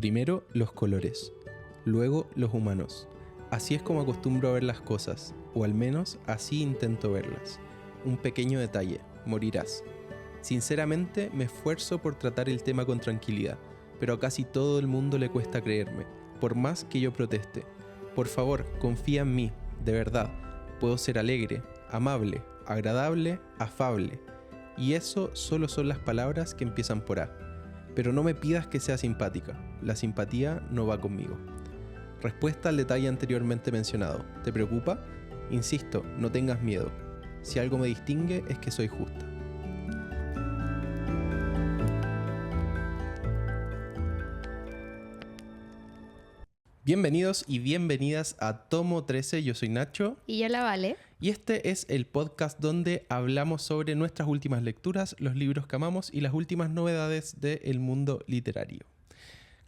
Primero los colores, luego los humanos. Así es como acostumbro a ver las cosas, o al menos así intento verlas. Un pequeño detalle, morirás. Sinceramente me esfuerzo por tratar el tema con tranquilidad, pero a casi todo el mundo le cuesta creerme, por más que yo proteste. Por favor, confía en mí, de verdad. Puedo ser alegre, amable, agradable, afable. Y eso solo son las palabras que empiezan por A. Pero no me pidas que sea simpática, la simpatía no va conmigo. Respuesta al detalle anteriormente mencionado. ¿Te preocupa? Insisto, no tengas miedo. Si algo me distingue es que soy justa. Bienvenidos y bienvenidas a Tomo 13, yo soy Nacho. Y yo la Vale. Y este es el podcast donde hablamos sobre nuestras últimas lecturas, los libros que amamos y las últimas novedades del mundo literario.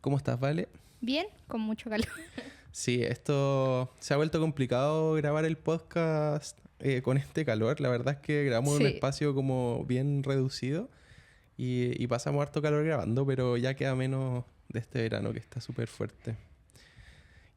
¿Cómo estás, Vale? Bien, con mucho calor. Sí, esto se ha vuelto complicado grabar el podcast con este calor. La verdad es que grabamos en un espacio como bien reducido y pasamos harto calor grabando, pero ya queda menos de este verano que está súper fuerte.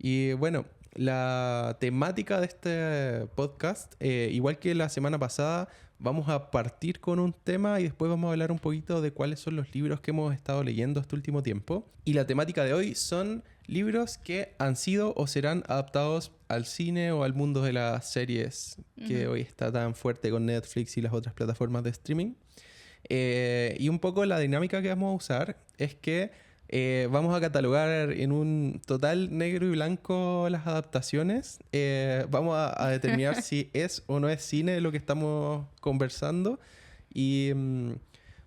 Y bueno, la temática de este podcast, igual que la semana pasada, vamos a partir con un tema y después vamos a hablar un poquito de cuáles son los libros que hemos estado leyendo este último tiempo. Y la temática de hoy son libros que han sido o serán adaptados al cine o al mundo de las series, que hoy está tan fuerte con Netflix y las otras plataformas de streaming. Y un poco la dinámica que vamos a usar es que vamos a catalogar en un total negro y blanco las adaptaciones. Vamos a determinar si es o no es cine lo que estamos conversando. Y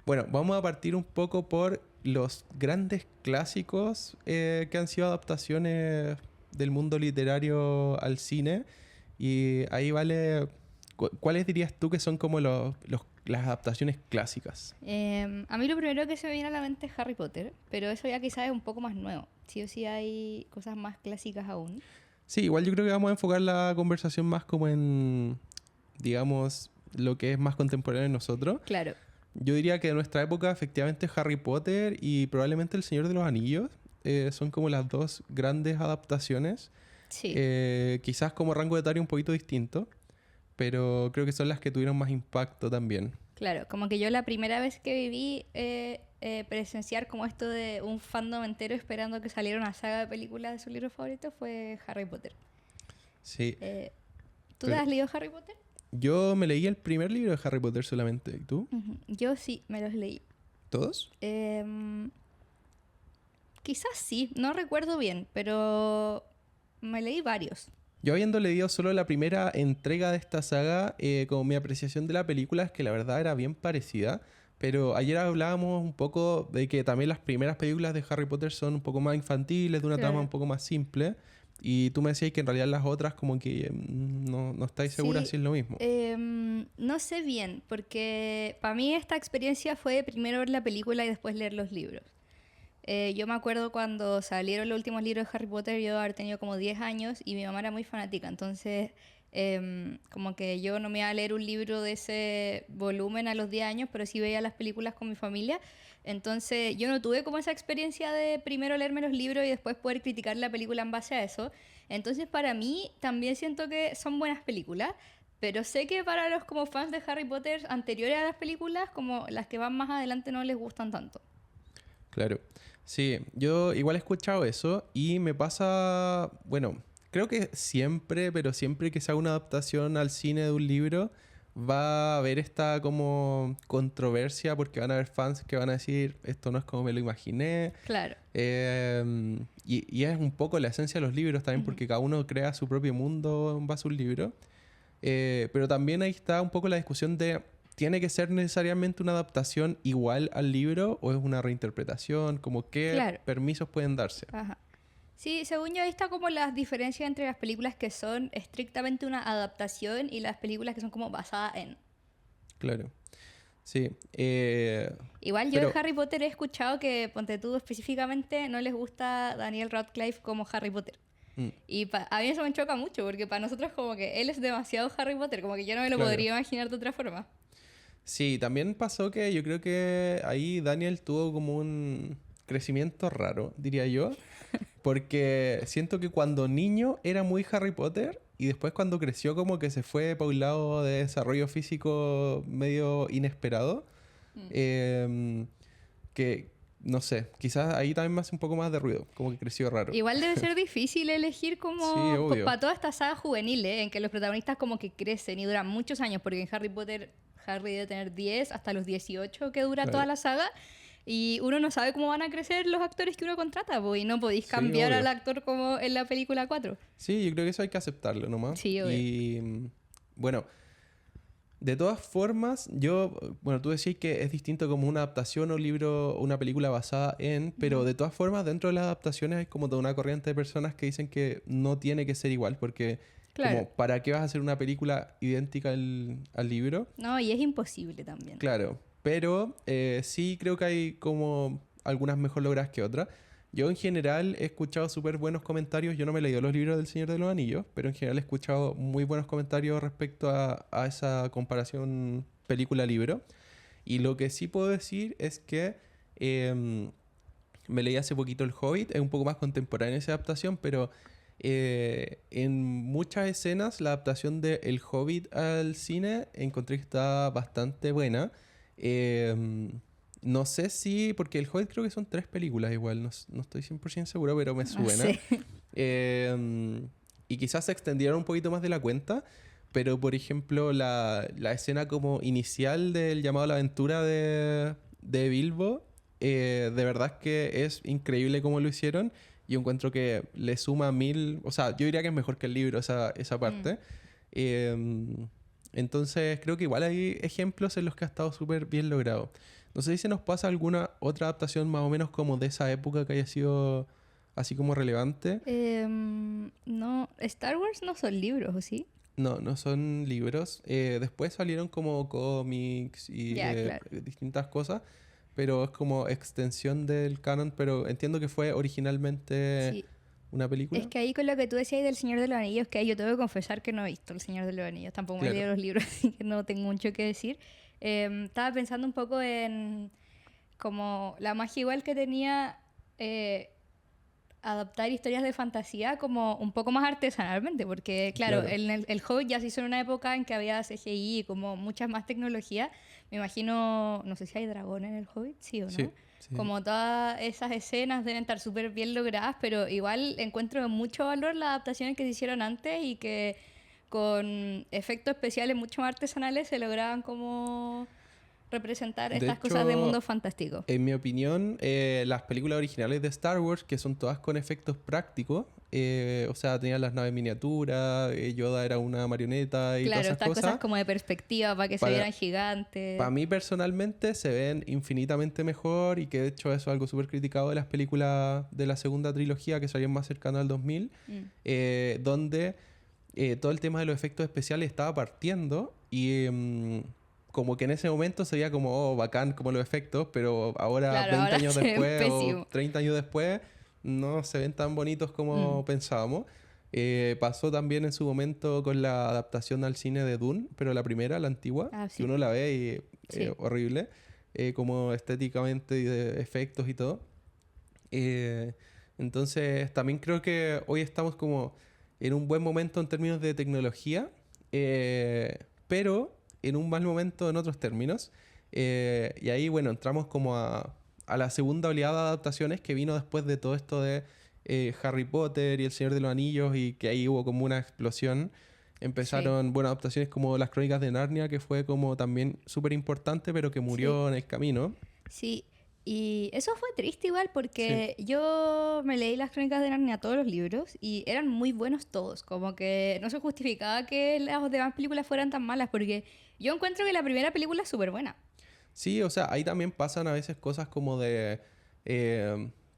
bueno, vamos a partir un poco por los grandes clásicos que han sido adaptaciones del mundo literario al cine. Y ahí vale, ¿cuáles dirías tú que son como las adaptaciones clásicas? A mí lo primero que se me viene a la mente es Harry Potter, pero eso ya quizás es un poco más nuevo. Sí o sí hay cosas más clásicas aún. Sí, igual yo creo que vamos a enfocar la conversación más como en, digamos, lo que es más contemporáneo en nosotros. Claro. Yo diría que de nuestra época efectivamente Harry Potter y probablemente El Señor de los Anillos son como las dos grandes adaptaciones. Sí. Quizás como rango etario un poquito distinto, pero creo que son las que tuvieron más impacto también. Claro, como que yo la primera vez que viví presenciar como esto de un fandom entero esperando que saliera una saga de películas de su libro favorito fue Harry Potter. Sí. ¿Tú te has leído Harry Potter? Yo me leí el primer libro de Harry Potter solamente. ¿Y tú? Yo sí, me los leí. ¿Todos? Quizás sí, no recuerdo bien, pero me leí varios. Yo habiendo leído solo la primera entrega de esta saga, como mi apreciación de la película es que la verdad era bien parecida. Pero ayer hablábamos un poco de que también las primeras películas de Harry Potter son un poco más infantiles, de una trama un poco más simple. Y tú me decías que en realidad las otras como que no estáis seguras si es lo mismo. No sé bien, porque para mí esta experiencia fue primero ver la película y después leer los libros. Yo me acuerdo cuando salieron los últimos libros de Harry Potter, yo haber tenido como 10 años y mi mamá era muy fanática, entonces como que yo no me iba a leer un libro de ese volumen a los 10 años, pero sí veía las películas con mi familia. Entonces yo no tuve como esa experiencia de primero leerme los libros y después poder criticar la película en base a eso. Entonces para mí también siento que son buenas películas, pero sé que para los como fans de Harry Potter anteriores a las películas, como las que van más adelante no les gustan tanto. Claro. Sí, yo igual he escuchado eso y me pasa, bueno, creo que siempre, pero siempre que se haga una adaptación al cine de un libro, va a haber esta como controversia porque van a haber fans que van a decir, esto no es como me lo imaginé. Claro. Y es un poco la esencia de los libros también porque cada uno crea su propio mundo en base a un libro. Pero también ahí está un poco la discusión de ¿tiene que ser necesariamente una adaptación igual al libro o es una reinterpretación? Como qué permisos pueden darse. Ajá. Sí, según yo ahí está como las diferencias entre las películas que son estrictamente una adaptación y las películas que son como basadas en. Claro. Sí. Igual yo de Harry Potter he escuchado que, ponte tú específicamente, no les gusta Daniel Radcliffe como Harry Potter. Y a mí eso me choca mucho porque para nosotros como que él es demasiado Harry Potter, como que yo no me lo podría imaginar de otra forma. Sí, también pasó que yo creo que ahí Daniel tuvo como un crecimiento raro, diría yo. Porque siento que cuando niño era muy Harry Potter y después cuando creció como que se fue para un lado de desarrollo físico medio inesperado. Que, no sé, quizás ahí también me hace un poco más de ruido, como que creció raro. Igual debe ser difícil elegir como Sí, obvio. para toda esta saga juvenil, en que los protagonistas como que crecen y duran muchos años, porque en Harry Potter Harry debe tener 10 hasta los 18 que dura toda la saga. Y uno no sabe cómo van a crecer los actores que uno contrata, pues, y no podéis cambiar al actor como en la película 4. Sí, yo creo que eso hay que aceptarlo nomás. Sí, obvio. Y bueno, de todas formas, tú decís que es distinto como una adaptación o libro, una película basada en, pero de todas formas, dentro de las adaptaciones hay como toda una corriente de personas que dicen que no tiene que ser igual, porque como, ¿para qué vas a hacer una película idéntica al libro? No, y es imposible también. Claro. Pero sí creo que hay como algunas mejor logradas que otras. Yo en general he escuchado súper buenos comentarios. Yo no me he leído los libros del Señor de los Anillos, pero en general he escuchado muy buenos comentarios respecto a esa comparación película-libro. Y lo que sí puedo decir es que me leí hace poquito El Hobbit. Es un poco más contemporánea esa adaptación, pero en muchas escenas la adaptación de El Hobbit al cine encontré que está bastante buena. No sé si... Porque El Hobbit creo que son 3 películas igual. No estoy 100% seguro, pero me suena. Y quizás se extendieron un poquito más de la cuenta. Pero, por ejemplo, la escena como inicial del llamado a la aventura de Bilbo, de verdad que es increíble cómo lo hicieron. Yo encuentro que le suma 1000... O sea, yo diría que es mejor que el libro esa parte. Entonces creo que igual hay ejemplos en los que ha estado súper bien logrado. No sé si se nos pasa alguna otra adaptación más o menos como de esa época que haya sido así como relevante. No, Star Wars no son libros, ¿o sí? No son libros. Después salieron como cómics y distintas cosas, pero es como extensión del canon, pero entiendo que fue originalmente una película. Es que ahí con lo que tú decías del Señor de los Anillos, que yo tengo que confesar que no he visto El Señor de los Anillos, tampoco me he leído los libros, así que no tengo mucho que decir. Estaba pensando un poco en como la magia igual que tenía adaptar historias de fantasía como un poco más artesanalmente, porque claro. El Hobbit ya se hizo en una época en que había CGI y como muchas más tecnología. Me imagino, no sé si hay dragón en el Hobbit, ¿sí o no? Sí. Como todas esas escenas deben estar súper bien logradas, pero igual encuentro mucho valor las adaptaciones que se hicieron antes y que con efectos especiales mucho más artesanales se lograban como representar estas cosas de mundo fantástico. En mi opinión, las películas originales de Star Wars, que son todas con efectos prácticos, o sea, tenían las naves miniaturas, Yoda era una marioneta y todas esas estas cosas como de perspectiva para que se vieran gigantes. Para mí personalmente se ven infinitamente mejor, y que de hecho eso es algo súper criticado de las películas de la segunda trilogía que salieron más cercano al 2000, donde todo el tema de los efectos especiales estaba partiendo y... como que en ese momento se veía como, bacán como los efectos, pero ahora 20 años después o 30 años después no se ven tan bonitos como pensábamos. Pasó también en su momento con la adaptación al cine de Dune, pero la primera, la antigua, que uno la ve y horrible, como estéticamente y de efectos y todo. Entonces también creo que hoy estamos como en un buen momento en términos de tecnología, pero en un mal momento en otros términos. Y ahí, bueno, entramos como a la segunda oleada de adaptaciones que vino después de todo esto de Harry Potter y El Señor de los Anillos, y que ahí hubo como una explosión. Empezaron, adaptaciones como Las Crónicas de Narnia, que fue como también súper importante, pero que murió en el camino. Sí, y eso fue triste igual porque yo me leí Las Crónicas de Narnia, todos los libros, y eran muy buenos todos. Como que no se justificaba que las demás películas fueran tan malas, porque yo encuentro que la primera película es súper buena. Sí, o sea, ahí también pasan a veces cosas como de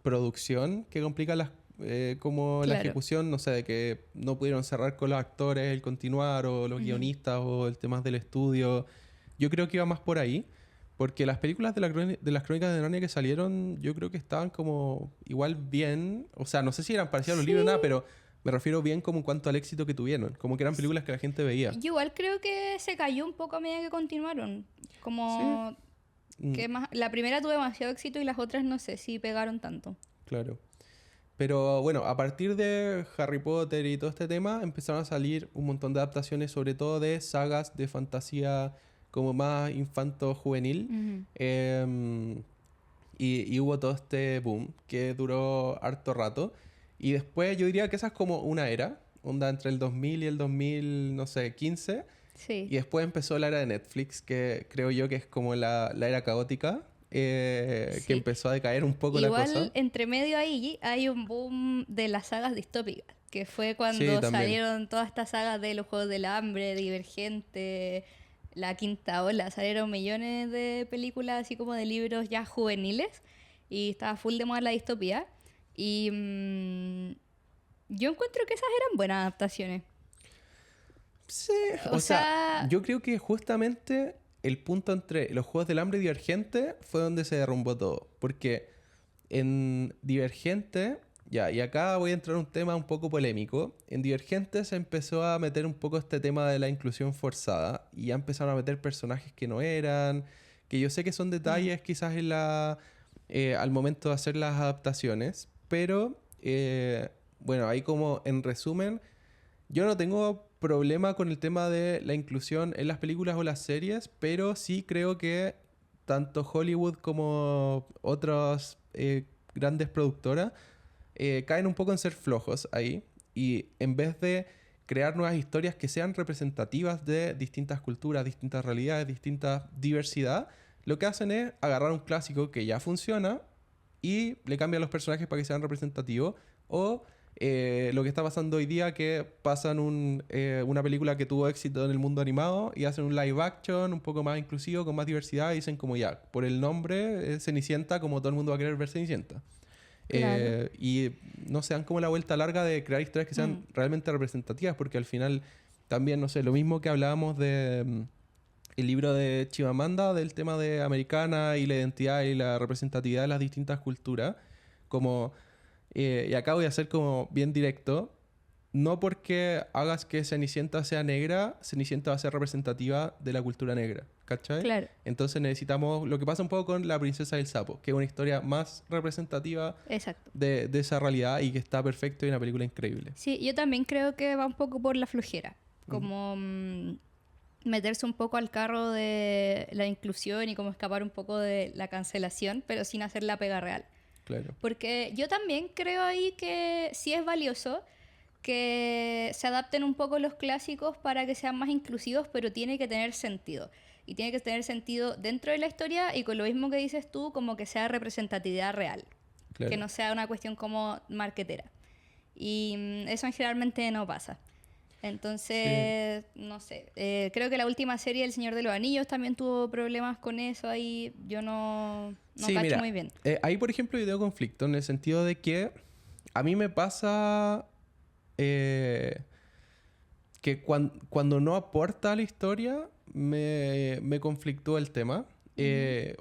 producción que complican la ejecución, no sé, de que no pudieron cerrar con los actores el continuar, o los guionistas, o el tema del estudio. Yo creo que iba más por ahí, porque las películas de las Crónicas de Narnia que salieron, yo creo que estaban como igual bien, o sea, no sé si eran parecidas a los libros o nada, pero me refiero bien como en cuanto al éxito que tuvieron, como que eran películas que la gente veía. Yo igual creo que se cayó un poco a medida que continuaron, como... Que más, la primera tuvo demasiado éxito y las otras no sé si pegaron tanto. Claro. Pero bueno, a partir de Harry Potter y todo este tema, empezaron a salir un montón de adaptaciones, sobre todo de sagas de fantasía como más infanto-juvenil. Ujú. Y hubo todo este boom que duró harto rato. Y después yo diría que esa es como una era, onda entre el 2000 y el 2000, no sé, 15. Sí. Y después empezó la era de Netflix, que creo yo que es como la era caótica, que Sí. empezó a decaer un poco la cosa. Igual, entre medio ahí hay un boom de las sagas distópicas, que fue Sí, cuando también. salieron todas estas sagas de los Juegos del Hambre, Divergente, La Quinta Ola. Salieron millones de películas, así como de libros ya juveniles, y estaba full de moda la distopía. Y yo encuentro que esas eran buenas adaptaciones. Sí, O o sea, sea, yo creo que justamente el punto entre los Juegos del Hambre y Divergente fue donde se derrumbó todo. Porque en Divergente, ya, y acá voy a entrar en un tema un poco polémico. En Divergente se empezó a meter un poco este tema de la inclusión forzada y ya empezaron a meter personajes que no eran, que yo sé que son detalles quizás en al momento de hacer las adaptaciones, pero bueno, ahí como en resumen, yo no tengo problema con el tema de la inclusión en las películas o las series, pero sí creo que tanto Hollywood como otras grandes productoras caen un poco en ser flojos ahí. Y en vez de crear nuevas historias que sean representativas de distintas culturas, distintas realidades, distinta diversidad, lo que hacen es agarrar un clásico que ya funciona y le cambian los personajes para que sean representativos. O lo que está pasando hoy día, que pasan una película que tuvo éxito en el mundo animado y hacen un live action un poco más inclusivo, con más diversidad, y dicen como ya, por el nombre Cenicienta, como todo el mundo va a querer ver Cenicienta. claro. Y no se dan como la vuelta larga de crear historias que sean realmente representativas, porque al final también, no sé, lo mismo que hablábamos de el libro de Chimamanda, del tema de americana y la identidad y la representatividad de las distintas culturas, como, y acá voy a ser como bien directo, no porque hagas que Cenicienta sea negra, Cenicienta va a ser representativa de la cultura negra, ¿cachai? Claro. Entonces necesitamos, lo que pasa un poco con La princesa del sapo, que es una historia más representativa Exacto. de esa realidad y que está perfecto y una película increíble. Sí, yo también creo que va un poco por la flojera. Ujú. Como meterse un poco al carro de la inclusión y como escapar un poco de la cancelación, pero sin hacer la pega real. Claro, Porque yo también creo ahí que sí es valioso que se adapten un poco los clásicos para que sean más inclusivos, pero tiene que tener sentido. Y tiene que tener sentido dentro de la historia y con lo mismo que dices tú, como que sea representatividad real. Que claro. no sea una cuestión como marquetera. Y eso generalmente no pasa. Sí. Entonces, no sé. Creo que la última serie, El Señor de los Anillos, también tuvo problemas con eso ahí. Yo no Sí, cacho mira, muy bien. ahí por ejemplo yo tengo conflicto en el sentido de que a mí me pasa que cuando no aporta a la historia me conflictúa el tema. Ujú.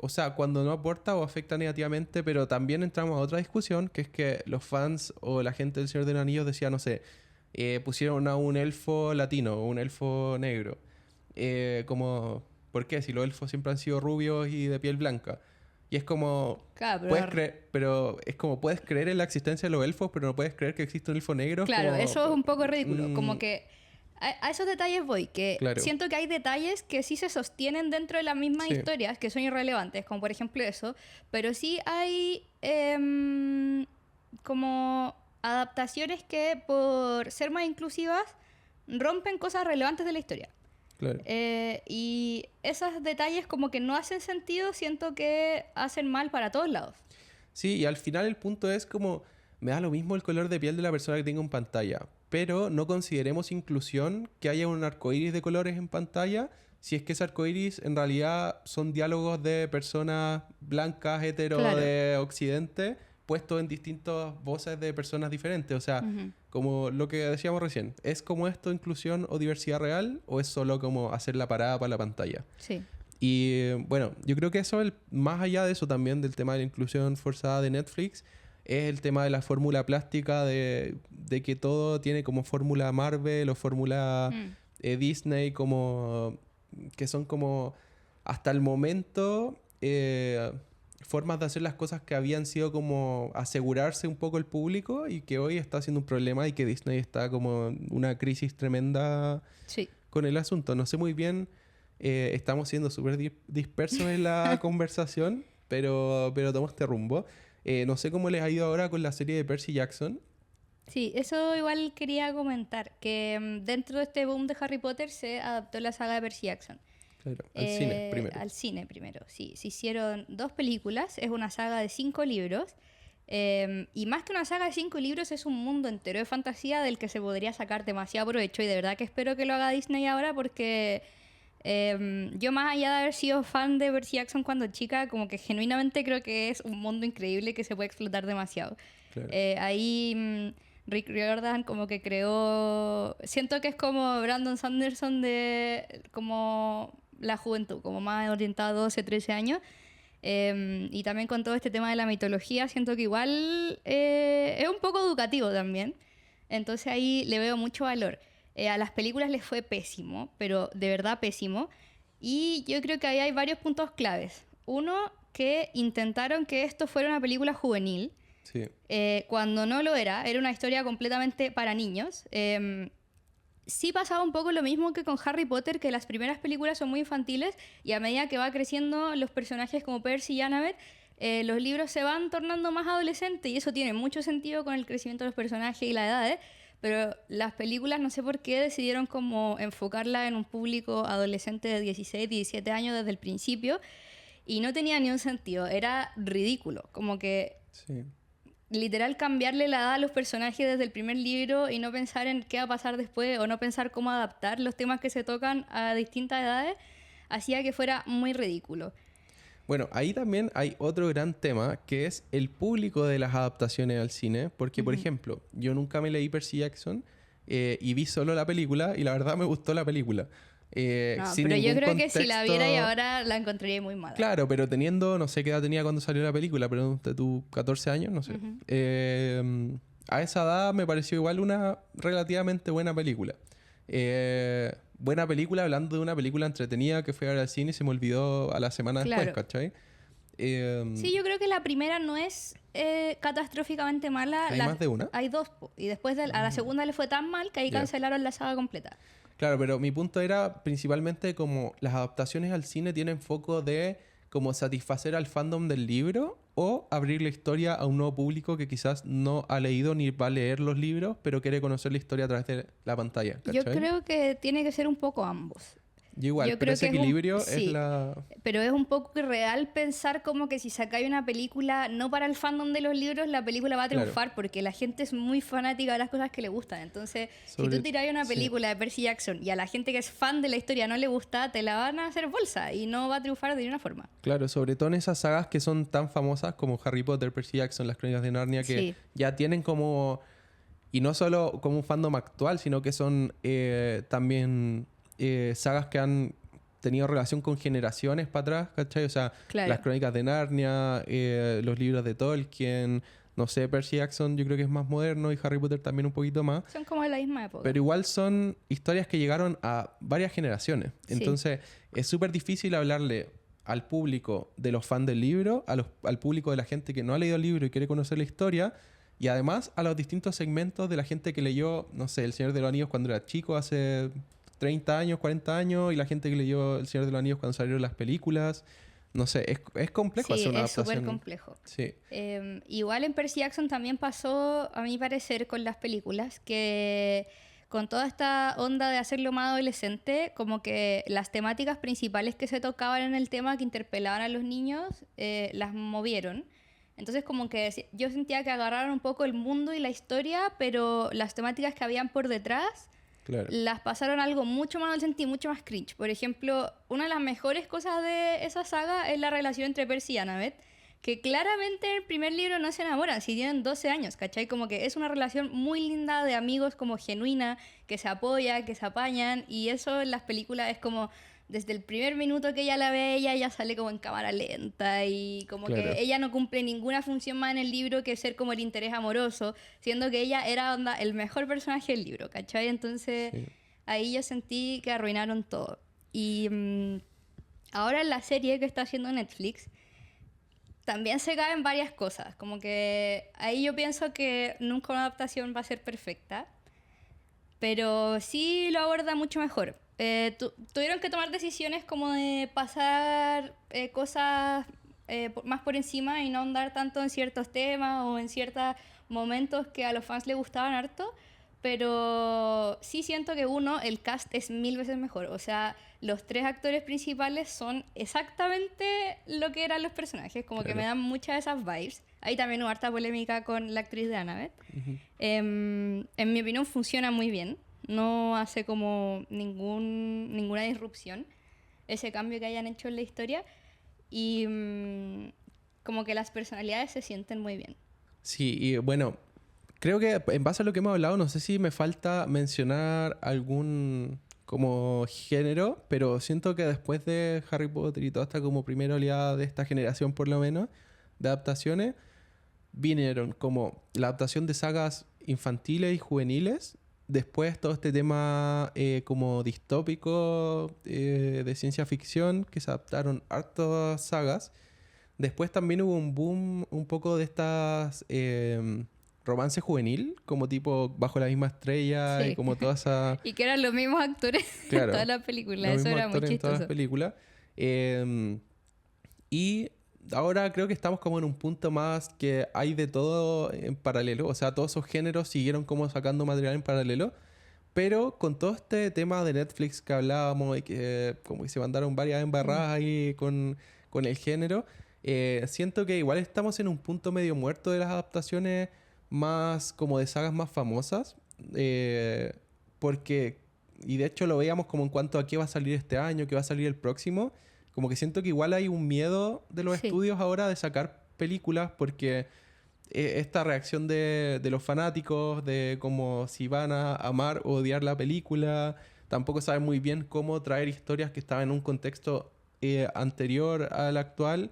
O sea, cuando no aporta o afecta negativamente, pero también entramos a otra discusión, que es que los fans o la gente del Señor de los Anillos decía, no sé, pusieron a un elfo latino o un elfo negro. Como, ¿por qué? Si los elfos siempre han sido rubios y de piel blanca. Y es como, Claro, puedes creer, pero es como puedes creer en la existencia de los elfos, pero no puedes creer que existe un elfo negro. Es claro, como, eso es un poco ridículo. mm, Como que a esos detalles voy, que claro, siento que hay detalles que sí se sostienen dentro de las mismas sí, historias, que son irrelevantes, como por ejemplo eso, pero sí hay como adaptaciones que por ser más inclusivas rompen cosas relevantes de la historia. claro. Y esos detalles como que no hacen sentido, siento que hacen mal para todos lados. Sí, y al final el punto es como, me da lo mismo el color de piel de la persona que tengo en pantalla, pero no consideremos inclusión que haya un arcoíris de colores en pantalla, si es que ese arcoíris en realidad son diálogos de personas blancas, hetero, Claro. de occidente, puestos en distintas voces de personas diferentes. O sea, Ujú. como lo que decíamos recién, ¿es como esto inclusión o diversidad real o es solo como hacer la parada para la pantalla? Sí. Y bueno, yo creo que eso, más allá de eso también, del tema de la inclusión forzada de Netflix, es el tema de la fórmula plástica, de que todo tiene como fórmula Marvel o fórmula Mm. Disney, como que son como hasta el momento formas de hacer las cosas que habían sido como asegurarse un poco el público y que hoy está siendo un problema y que Disney está como en una crisis tremenda con el asunto. No sé muy bien, estamos siendo súper dispersos en la conversación, pero tomo este rumbo. No sé cómo les ha ido ahora con la serie de Percy Jackson. Sí, eso igual quería comentar, que dentro de este boom de Harry Potter se adaptó la saga de Percy Jackson. Claro, al cine primero. Al cine primero, sí. Se hicieron 2 películas, es una saga de 5 libros. Y más que una saga de 5 libros, es un mundo entero de fantasía del que se podría sacar demasiado provecho. Y de verdad que espero que lo haga Disney ahora porque yo, más allá de haber sido fan de Percy Jackson cuando chica, como que genuinamente creo que es un mundo increíble que se puede explotar demasiado. Claro. Ahí Rick Riordan como que creó... Siento que es como Brandon Sanderson de como la juventud, como más orientado a 12, 13 años. Y también con todo este tema de la mitología, siento que igual es un poco educativo también. Entonces ahí le veo mucho valor. A las películas les fue pésimo, pero de verdad pésimo. Y yo creo que ahí hay varios puntos claves. Uno, que intentaron que esto fuera una película juvenil. Sí. Cuando no lo era una historia completamente para niños. Sí pasaba un poco lo mismo que con Harry Potter, que las primeras películas son muy infantiles y a medida que va creciendo los personajes como Percy y Annabeth, los libros se van tornando más adolescentes y eso tiene mucho sentido con el crecimiento de los personajes y la edad, pero las películas no sé por qué decidieron como enfocarla en un público adolescente de 16, 17 años desde el principio y no tenía ni un sentido, era ridículo, como que... Sí. Literal cambiarle la edad a los personajes desde el primer libro y no pensar en qué va a pasar después o no pensar cómo adaptar los temas que se tocan a distintas edades, hacía que fuera muy ridículo. Bueno, ahí también hay otro gran tema que es el público de las adaptaciones al cine, porque por ejemplo, yo nunca me leí Percy Jackson y vi solo la película y la verdad me gustó la película. Pero yo creo que si la viera y ahora la encontraría muy mala. Claro, pero teniendo, no sé qué edad tenía cuando salió la película, pero de tus 14 años, no sé. A esa edad me pareció igual una relativamente buena película. Buena película, hablando de una película entretenida que fui a ver al cine y se me olvidó a la semana después, ¿cachai? Sí, yo creo que la primera no es catastróficamente mala. ¿Hay más de una? Hay 2, y después a la segunda le fue tan mal que ahí cancelaron la saga completa. Claro, pero mi punto era principalmente como las adaptaciones al cine tienen foco de como satisfacer al fandom del libro o abrir la historia a un nuevo público que quizás no ha leído ni va a leer los libros, pero quiere conocer la historia a través de la pantalla, ¿cachai? Yo creo que tiene que ser un poco ambos. Yo igual, pero ese equilibrio es la... Pero es un poco irreal pensar como que si sacáis una película no para el fandom de los libros, la película va a triunfar porque la gente es muy fanática de las cosas que le gustan. Entonces, si tú tiras una película de Percy Jackson y a la gente que es fan de la historia no le gusta, te la van a hacer bolsa y no va a triunfar de ninguna forma. Claro, sobre todo en esas sagas que son tan famosas como Harry Potter, Percy Jackson, Las Crónicas de Narnia, que ya tienen como... Y no solo como un fandom actual, sino que son también... sagas que han tenido relación con generaciones para atrás, ¿cachai? O sea, Las Crónicas de Narnia, los libros de Tolkien, no sé, Percy Jackson yo creo que es más moderno y Harry Potter también un poquito más. Son como de la misma época. Pero igual son historias que llegaron a varias generaciones. Entonces, es súper difícil hablarle al público de los fans del libro, al público de la gente que no ha leído el libro y quiere conocer la historia, y además a los distintos segmentos de la gente que leyó, no sé, El Señor de los Anillos cuando era chico, hace 30 años, 40 años, y la gente que leyó El Señor de los Anillos cuando salieron las películas. No sé, es complejo hacer una adaptación. Sí, es súper complejo. Sí. Igual en Percy Jackson también pasó, a mi parecer, con las películas, que con toda esta onda de hacerlo más adolescente, como que las temáticas principales que se tocaban en el tema, que interpelaban a los niños, las movieron. Entonces como que yo sentía que agarraron un poco el mundo y la historia, pero las temáticas que habían por detrás las pasaron a algo mucho más adolescente y mucho más cringe. Por ejemplo, una de las mejores cosas de esa saga es la relación entre Percy y Annabeth, que claramente en el primer libro no se enamoran, si tienen 12 años, ¿cachai? Como que es una relación muy linda de amigos, como genuina, que se apoya, que se apañan, y eso en las películas es como... Desde el primer minuto que ella la ve, ella sale como en cámara lenta y como que ella no cumple ninguna función más en el libro que ser como el interés amoroso, siendo que ella era el mejor personaje del libro, ¿cachai? Entonces ahí yo sentí que arruinaron todo. Y ahora en la serie que está haciendo Netflix también se caen varias cosas. Como que ahí yo pienso que nunca una adaptación va a ser perfecta, pero sí lo aborda mucho mejor. Tuvieron que tomar decisiones como de pasar cosas más por encima y no ahondar tanto en ciertos temas o en ciertos momentos que a los fans les gustaban harto, pero sí siento que el cast es 1000 veces mejor. O sea, los 3 actores principales son exactamente lo que eran los personajes, como que me dan muchas de esas vibes. Ahí también hubo harta polémica con la actriz de Annabeth. En mi opinión funciona muy bien, no hace como ninguna disrupción ese cambio que hayan hecho en la historia y como que las personalidades se sienten muy bien. Sí, y bueno, creo que en base a lo que hemos hablado, no sé si me falta mencionar algún como género, pero siento que después de Harry Potter y toda esta como primera oleada de esta generación por lo menos, de adaptaciones, vinieron como la adaptación de sagas infantiles y juveniles, después todo este tema como distópico de ciencia ficción, que se adaptaron hartas sagas. Después también hubo un boom un poco de estas romance juvenil, como tipo Bajo la misma estrella y como toda esa... Y que eran los mismos actores en todas las películas, eso era muy chistoso. En todas las películas. Y ahora creo que estamos como en un punto más que hay de todo en paralelo. O sea, todos esos géneros siguieron como sacando material en paralelo. Pero con todo este tema de Netflix que hablábamos y que como que se mandaron varias embarradas ahí con el género, siento que igual estamos en un punto medio muerto de las adaptaciones más como de sagas más famosas. Porque, y de hecho lo veíamos como en cuanto a qué va a salir este año, qué va a salir el próximo. Como que siento que igual hay un miedo de los estudios ahora de sacar películas porque esta reacción de los fanáticos, de como si van a amar o odiar la película, tampoco saben muy bien cómo traer historias que estaban en un contexto anterior al actual,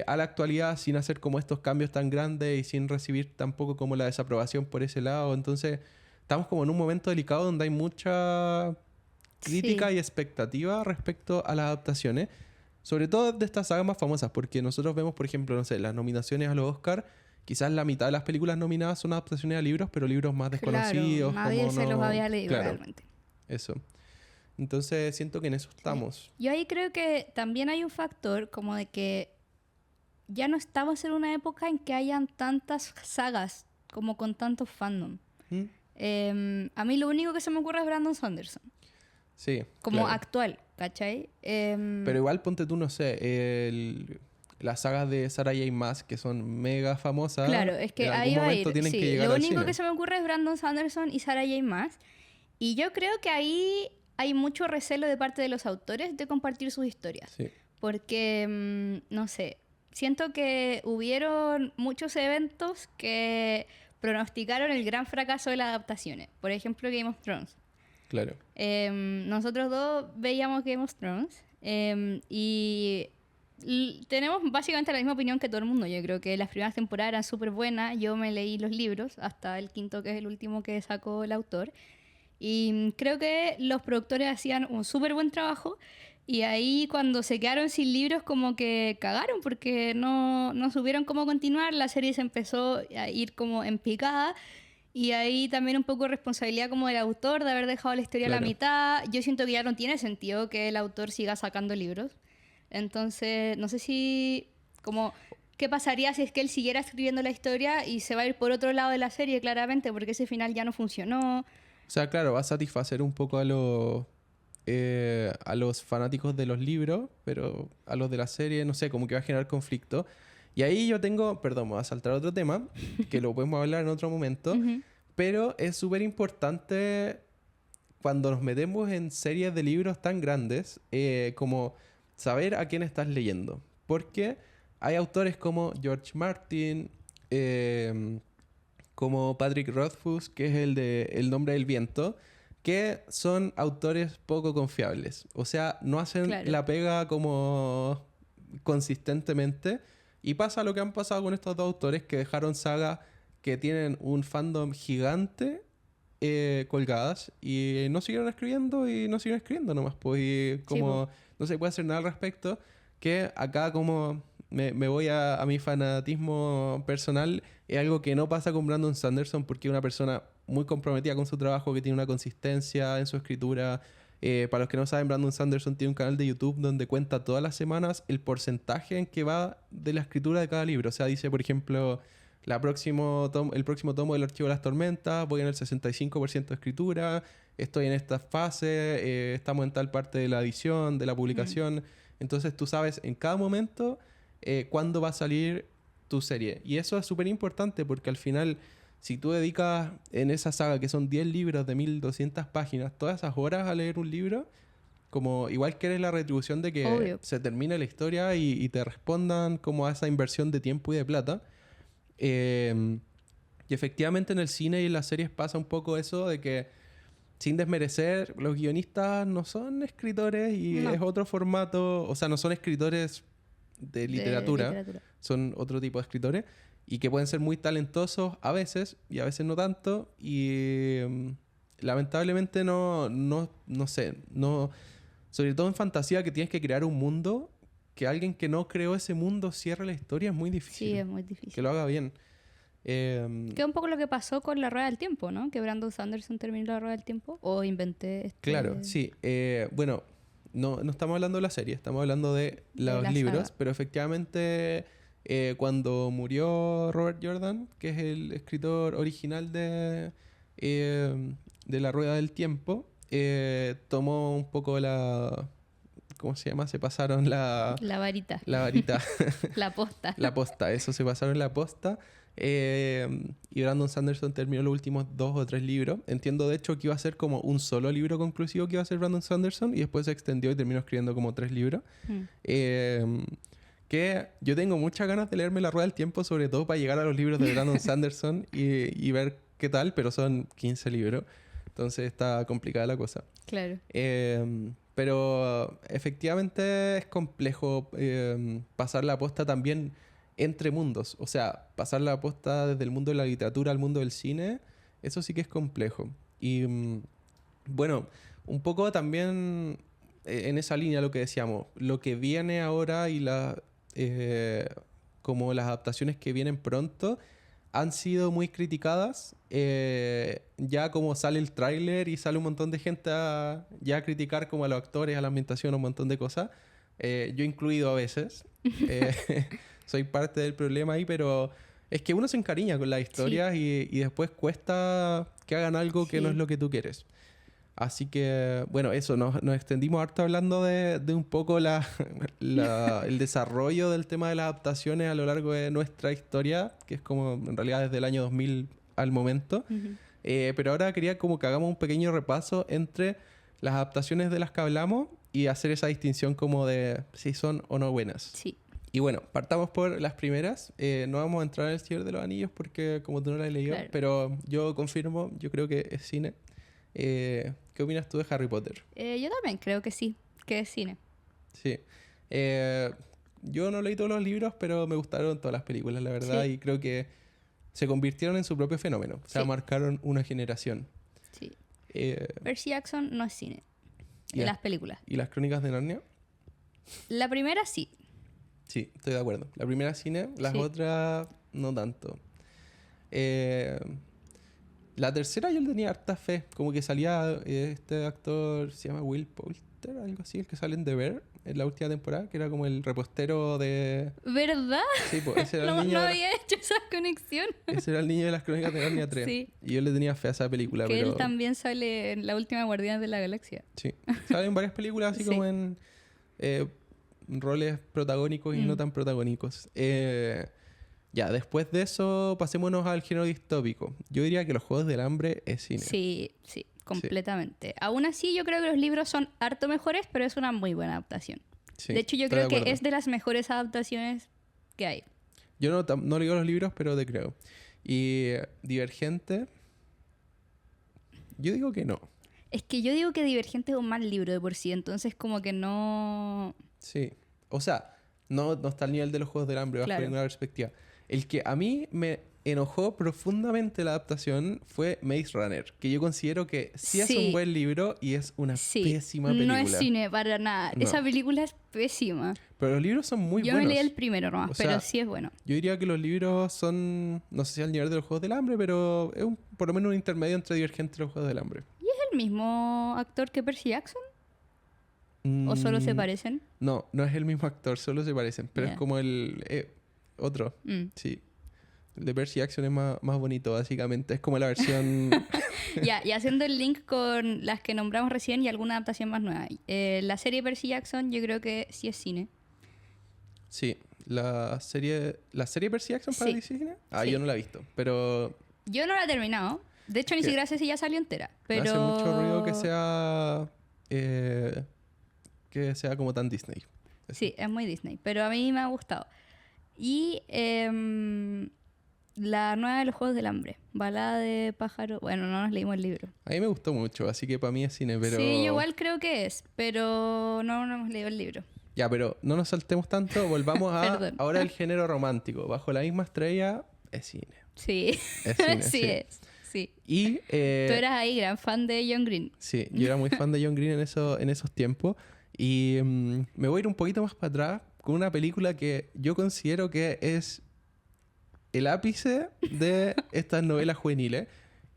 a la actualidad, sin hacer como estos cambios tan grandes y sin recibir tampoco como la desaprobación por ese lado. Entonces, estamos como en un momento delicado donde hay mucha crítica y expectativa respecto a las adaptaciones, sobre todo de estas sagas más famosas, porque nosotros vemos, por ejemplo, no sé, las nominaciones a los Oscar, quizás la mitad de las películas nominadas son adaptaciones a libros, pero libros más desconocidos. Claro, nadie se los había leído realmente. Eso. Entonces siento que en eso estamos. Yo ahí creo que también hay un factor como de que ya no estamos en una época en que hayan tantas sagas como con tantos fandom. A mí lo único que se me ocurre es Brandon Sanderson. Sí, como actual, ¿cachai? Pero igual ponte tú, no sé, las sagas de Sarah J. Maas que son mega famosas. Claro, es que en ahí algún momento tienen que llegar lo al único cine. que se me ocurre es Brandon Sanderson y Sarah J. Maas. Y yo creo que ahí hay mucho recelo de parte de los autores de compartir sus historias. Sí. Porque, no sé, siento que hubieron muchos eventos que pronosticaron el gran fracaso de las adaptaciones. Por ejemplo, Game of Thrones. Claro. Nosotros dos veíamos Game of Thrones y tenemos básicamente la misma opinión que todo el mundo. Yo creo que las primeras temporadas eran súper buenas. Yo me leí los libros hasta el quinto, que es el último que sacó el autor. Y creo que los productores hacían un súper buen trabajo. Y ahí cuando se quedaron sin libros como que cagaron porque no supieron cómo continuar. La serie se empezó a ir como en picada. Y ahí también un poco responsabilidad como del autor de haber dejado la historia a la mitad. Yo siento que ya no tiene sentido que el autor siga sacando libros. Entonces, no sé si... como ¿qué pasaría si es que él siguiera escribiendo la historia y se va a ir por otro lado de la serie, claramente? Porque ese final ya no funcionó. O sea, claro, va a satisfacer un poco a los fanáticos de los libros, pero a los de la serie, no sé, como que va a generar conflicto. Y ahí yo tengo, perdón, me voy a saltar a otro tema, que lo podemos hablar en otro momento, pero es súper importante cuando nos metemos en series de libros tan grandes, como saber a quién estás leyendo. Porque hay autores como George Martin, como Patrick Rothfuss, que es el de El nombre del viento, que son autores poco confiables. O sea, no hacen la pega como consistentemente. Y pasa lo que han pasado con estos dos autores que dejaron sagas que tienen un fandom gigante colgadas y no siguieron escribiendo nomás. Pues, y como no se puede hacer nada al respecto, que acá como me voy a mi fanatismo personal, es algo que no pasa con Brandon Sanderson porque es una persona muy comprometida con su trabajo, que tiene una consistencia en su escritura. Para los que no saben, Brandon Sanderson tiene un canal de YouTube donde cuenta todas las semanas el porcentaje en que va de la escritura de cada libro. O sea, dice, por ejemplo, el próximo tomo del Archivo de las Tormentas, voy en el 65% de escritura, estoy en esta fase, estamos en tal parte de la edición, de la publicación. Entonces tú sabes en cada momento cuándo va a salir tu serie. Y eso es súper importante porque al final, si tú dedicas en esa saga, que son 10 libros de 1200 páginas, todas esas horas a leer un libro, como igual quieres la retribución de que Obvio. se termine la historia y te respondan como a esa inversión de tiempo y de plata. Y efectivamente en el cine y en las series pasa un poco eso de que, sin desmerecer, los guionistas no son escritores y No. es otro formato. O sea, no son escritores de literatura, son otro tipo de escritores y que pueden ser muy talentosos a veces y a veces no tanto. Y lamentablemente no sé, sobre todo en fantasía, que tienes que crear un mundo, que alguien que no creó ese mundo cierre la historia, es muy difícil. Sí, es muy difícil. Que lo haga bien. Que es un poco lo que pasó con La Rueda del Tiempo, ¿no? Que Brandon Sanderson terminó La Rueda del Tiempo. O inventé este... Claro, sí. Bueno, no estamos hablando de la serie, estamos hablando de los la libros, saga. pero efectivamente cuando murió Robert Jordan, que es el escritor original de La Rueda del Tiempo, tomó un poco la... ¿Cómo se llama? Se pasaron la varita. la varita. La posta. La posta, eso, se pasaron la posta. Y Brandon Sanderson terminó los últimos 2 o 3 libros. Entiendo de hecho que iba a ser como un solo libro conclusivo que iba a ser Brandon Sanderson, y después se extendió y terminó escribiendo como 3 libros. Que yo tengo muchas ganas de leerme La Rueda del Tiempo, sobre todo para llegar a los libros de Brandon Sanderson y ver qué tal, pero son 15 libros, entonces está complicada la cosa. Claro. Pero efectivamente es complejo pasar la posta también entre mundos. O sea, pasar la posta desde el mundo de la literatura al mundo del cine, eso sí que es complejo. Y bueno, un poco también en esa línea lo que decíamos, lo que viene ahora y como las adaptaciones que vienen pronto han sido muy criticadas. Ya como sale el tráiler y sale un montón de gente ya a criticar como a los actores, a la ambientación, un montón de cosas. Yo incluido a veces. Soy parte del problema ahí, pero es que uno se encariña con las historias y después cuesta que hagan algo que no es lo que tú quieres. Así que, bueno, eso, nos extendimos harto hablando de un poco el desarrollo del tema de las adaptaciones a lo largo de nuestra historia, que es como en realidad desde el año 2000 al momento. Pero ahora quería como que hagamos un pequeño repaso entre las adaptaciones de las que hablamos y hacer esa distinción como de si son o no buenas. Sí. Y bueno, partamos por las primeras. No vamos a entrar en El Señor de los Anillos porque como tú no la has leído, pero yo confirmo, yo creo que es cine. ¿Qué opinas tú de Harry Potter? Yo también creo que sí, que es cine. Sí. Yo no leí todos los libros, pero me gustaron todas las películas, la verdad. Y creo que se convirtieron en su propio fenómeno. O sea, marcaron una generación. Sí. Percy Jackson no es cine. En las películas. ¿Y las Crónicas de Narnia? La primera sí. Sí, estoy de acuerdo. La primera cine, las otras no tanto. La tercera yo le tenía harta fe. Como que salía este actor, se llama Will Poulter, algo así, el que sale en The Bear en la última temporada, que era como el repostero de... ¿Verdad? Sí, pues ese era el niño... No había hecho esa conexión. Ese era el niño de las Crónicas de Narnia 3. Sí. Y yo le tenía fe a esa película, que él también sale en La Última Guardiana de la Galaxia. Sí. Sale en varias películas así como en roles protagónicos y no tan protagónicos. Ya, después de eso, pasémonos al género distópico. Yo diría que Los Juegos del Hambre es cine. Sí, completamente. Sí. Aún así, yo creo que los libros son harto mejores, pero es una muy buena adaptación. Sí, de hecho, yo creo que es de las mejores adaptaciones que hay. Yo no leo los libros, pero te creo. Y Divergente, yo digo que no. Es que yo digo que Divergente es un mal libro de por sí, entonces como que no... Sí. O sea, no está al nivel de Los Juegos del Hambre, bajo ninguna perspectiva. El que a mí enojó profundamente la adaptación fue Maze Runner, que yo considero que sí es un buen libro y es una pésima película. No es cine para nada. No. Esa película es pésima. Pero los libros son muy buenos. Yo me leí el primero nomás, O pero sea, sí es bueno. Yo diría que los libros son, no sé si al nivel de los Juegos del Hambre, pero es por lo menos un intermedio entre Divergente y los Juegos del Hambre. ¿Y es el mismo actor que Percy Jackson? ¿O solo se parecen? No, no es el mismo actor, solo se parecen. Pero es como el otro. Sí. El de Percy Jackson es más bonito, básicamente. Es como la versión... Y haciendo el link con las que nombramos recién y alguna adaptación más nueva. La serie Percy Jackson yo creo que sí es cine. Sí. ¿La serie Percy Jackson para Disney? Sí. Yo no la he visto, pero... Yo no la he terminado. De hecho, ni siquiera sé si ya salió entera. Pero... Me hace mucho ruido que sea como tan Disney. Eso. Sí, es muy Disney. Pero a mí me ha gustado. Y la nueva de los Juegos del Hambre. Balada de pájaro. Bueno, no nos leímos el libro. A mí me gustó mucho, así que para mí es cine, pero... Sí, yo igual creo que es. Pero no hemos leído el libro. Ya, pero no nos saltemos tanto. Volvamos a ahora el género romántico. Bajo la misma estrella es cine. Sí. Es cine, sí es. Sí. Y, tú eras ahí gran fan de John Green. Sí, yo era muy fan de John Green en esos tiempos. Y me voy a ir un poquito más para atrás con una película que yo considero que es el ápice de estas novelas juveniles.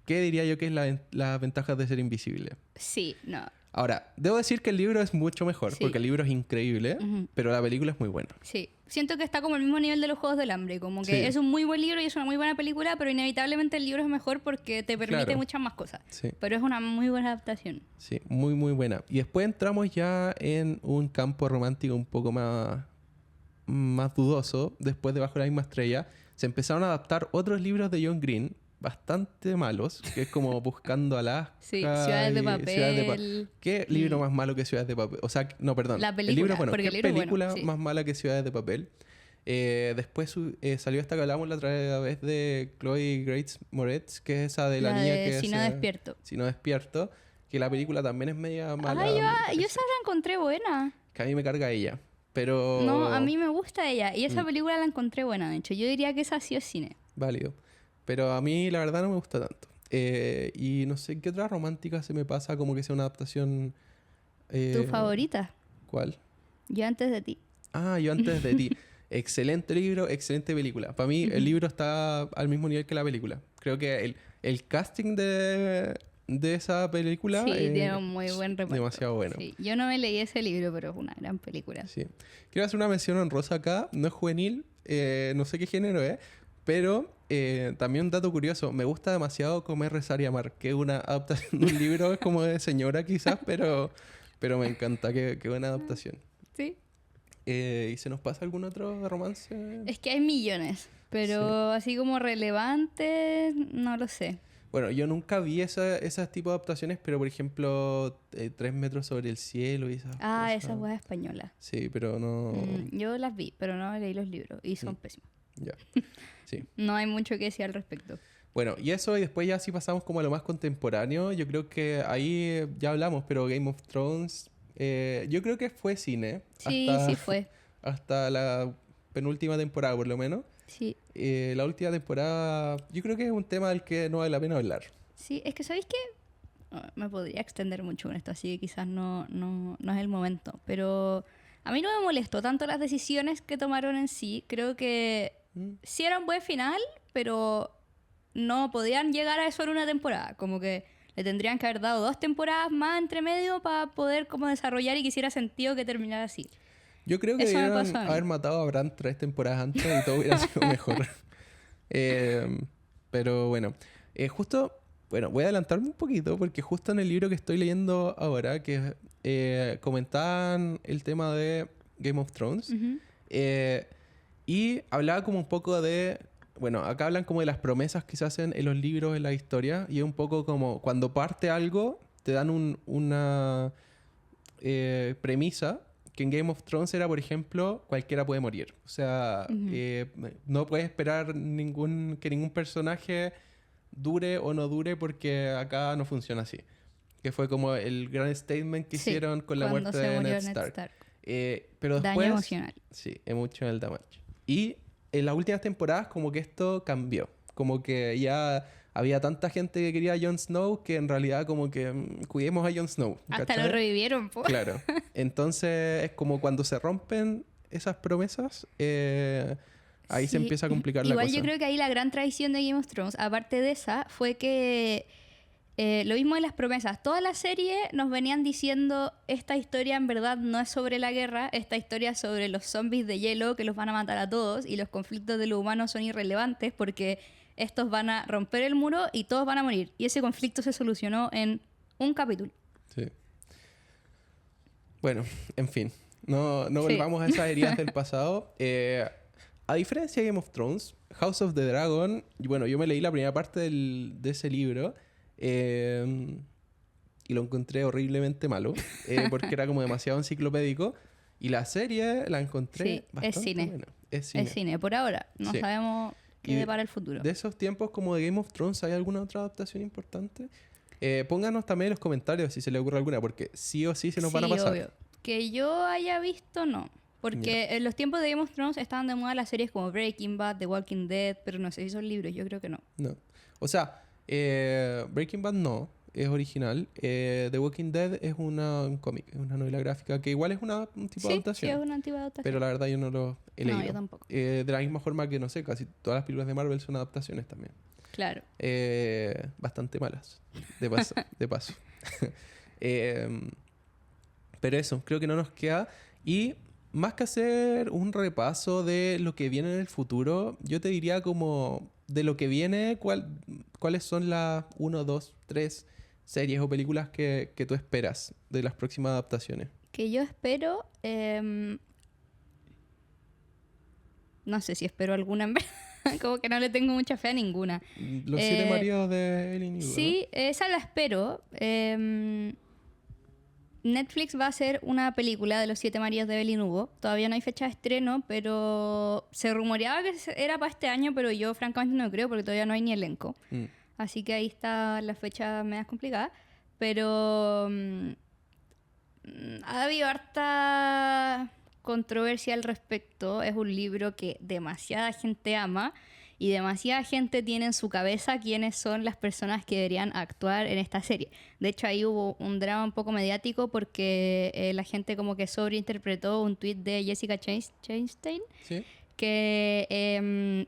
¿Qué diría yo que es las ventajas de ser invisible? Sí, no. Ahora, debo decir que el libro es mucho mejor, porque el libro es increíble, pero la película es muy buena. Sí, siento que está como al mismo nivel de los Juegos del Hambre, como que es un muy buen libro y es una muy buena película, pero inevitablemente el libro es mejor porque te permite muchas más cosas. Sí. Pero es una muy buena adaptación. Sí, muy, muy buena. Y después entramos ya en un campo romántico un poco más dudoso. Después de Bajo la misma estrella, se empezaron a adaptar otros libros de John Green, bastante malos, que es como Buscando Alaska. Sí, Ciudades de Papel. ¿Qué libro más malo que Ciudades de Papel? O sea, no, perdón. La película. El libro, bueno, ¿qué película bueno, más mala que Ciudades de Papel? Después salió esta que hablamos la otra vez de Chloe Grace Moretz, que es esa de la niña que Si no despierto. Si no despierto, que la película también es media mala. Yo esa la encontré buena. Que a mí me carga ella, pero... No, a mí me gusta ella. Y esa película la encontré buena, de hecho. Yo diría que esa sí es cine. Válido. Pero a mí la verdad no me gusta tanto. Y no sé qué otra romántica se me pasa como que sea una adaptación... ¿Tu favorita? ¿Cuál? Yo antes de ti. Yo antes de ti. Excelente libro, excelente película. Para mí el libro está al mismo nivel que la película. Creo que el casting de esa película tiene un muy buen reparto. Demasiado bueno. Sí. Yo no me leí ese libro, pero es una gran película. Sí. Quiero hacer una mención honrosa acá. No es juvenil, no sé qué género es, pero también un dato curioso. Me gusta demasiado Comer, Rezar y Amar, que es una adaptación de un libro, es como de señora quizás, pero me encanta. Qué buena adaptación. Sí. ¿Y se nos pasa algún otro romance? Es que hay millones, pero así como relevantes, no lo sé. Bueno, yo nunca vi esas tipos de adaptaciones, pero por ejemplo, 3 metros sobre el cielo y esas cosas. Esa hueá española. Sí, pero no... yo las vi, pero no leí los libros y son pésimos. Ya, sí. No hay mucho que decir al respecto. Bueno, y eso, y después ya sí pasamos como a lo más contemporáneo. Yo creo que ahí ya hablamos, pero Game of Thrones... yo creo que fue cine. Sí, sí fue. Hasta la penúltima temporada, por lo menos. Sí. La última temporada, yo creo que es un tema del que no vale la pena hablar. Sí, es que ¿sabéis qué? Me podría extender mucho con esto, así que quizás no es el momento. Pero a mí no me molestó tanto las decisiones que tomaron en sí. Creo que sí era un buen final, pero no podían llegar a eso en una temporada. Como que le tendrían que haber dado 2 temporadas más entre medio para poder como desarrollar y que hiciera sentido que terminara así. Yo creo que debieron haber matado a Bran 3 temporadas antes y todo hubiera sido mejor. Pero bueno, bueno, voy a adelantarme un poquito porque justo en el libro que estoy leyendo ahora, que comentaban el tema de Game of Thrones, y hablaba como un poco de... Bueno, acá hablan como de las promesas que se hacen en los libros, en la historia, y es un poco como cuando parte algo, te dan una premisa, que en Game of Thrones era, por ejemplo, cualquiera puede morir. O sea, no puedes esperar que ningún personaje dure o no dure porque acá no funciona así. Que fue como el gran statement que hicieron con la muerte de Ned Stark. Pero después... Daño emocional. Sí, emotional damage. Y en las últimas temporadas como que esto cambió. Como que ya había tanta gente que quería a Jon Snow que en realidad como que cuidemos a Jon Snow. Hasta ¿cachai? lo revivieron, po. Claro. Entonces es como cuando se rompen esas promesas, ahí se Sí. empieza a complicar la Igual cosa. yo creo que ahí la gran traición de Game of Thrones, aparte de esa, fue que lo mismo de las promesas. Toda la serie nos venían diciendo esta historia en verdad no es sobre la guerra, esta historia es sobre los zombies de hielo que los van a matar a todos y los conflictos de los humanos son irrelevantes porque estos van a romper el muro y todos van a morir. Y ese conflicto se solucionó en un capítulo. Sí. Bueno, en fin. No Sí. volvamos a esas heridas del pasado. A diferencia de Game of Thrones, House of the Dragon, y bueno, yo me leí la primera parte de ese libro y lo encontré horriblemente malo porque era como demasiado enciclopédico. Y la serie la encontré Sí, bastante es cine. buena. Es cine. Es cine, por ahora. No Sí. sabemos Y qué depara el futuro. De esos tiempos como de Game of Thrones, ¿hay alguna otra adaptación importante? Pónganos también en los comentarios si se le ocurre alguna, porque sí o sí se nos van a Sí, pasar. obvio. Que yo haya visto, no. Porque en los tiempos de Game of Thrones estaban de moda las series como Breaking Bad, The Walking Dead, pero no sé si son libros, yo creo que no. No. O sea, Breaking Bad no, es original. The Walking Dead es un cómic, es una novela gráfica que igual es un tipo de Sí, adaptación. sí, es una antigua adaptación. Pero la verdad yo no lo he leído. No, yo tampoco. De la misma forma que, no sé, casi todas las películas de Marvel son adaptaciones también. Claro. Bastante malas, de paso. de paso. Pero eso, creo que no nos queda. Y más que hacer un repaso de lo que viene en el futuro, yo te diría como de lo que viene, cuáles son las 1, 2, 3 series o películas que tú esperas de las próximas adaptaciones. Que yo espero... no sé si espero alguna en verdad. Como que no le tengo mucha fe a ninguna. Los 7 maridos de Ellie Hugo, Sí, esa la espero. Netflix va a hacer una película de los 7 maridos de Evelyn Hugo. Todavía no hay fecha de estreno, pero se rumoreaba que era para este año, pero yo francamente no creo porque todavía no hay ni elenco. ¿no? Así que ahí está la fecha medio complicada. Pero ha habido harta controversia al respecto. Es un libro que demasiada gente ama y demasiada gente tiene en su cabeza quiénes son las personas que deberían actuar en esta serie. De hecho, ahí hubo un drama un poco mediático porque la gente como que sobreinterpretó un tweet de Jessica Chastain ¿Sí? que en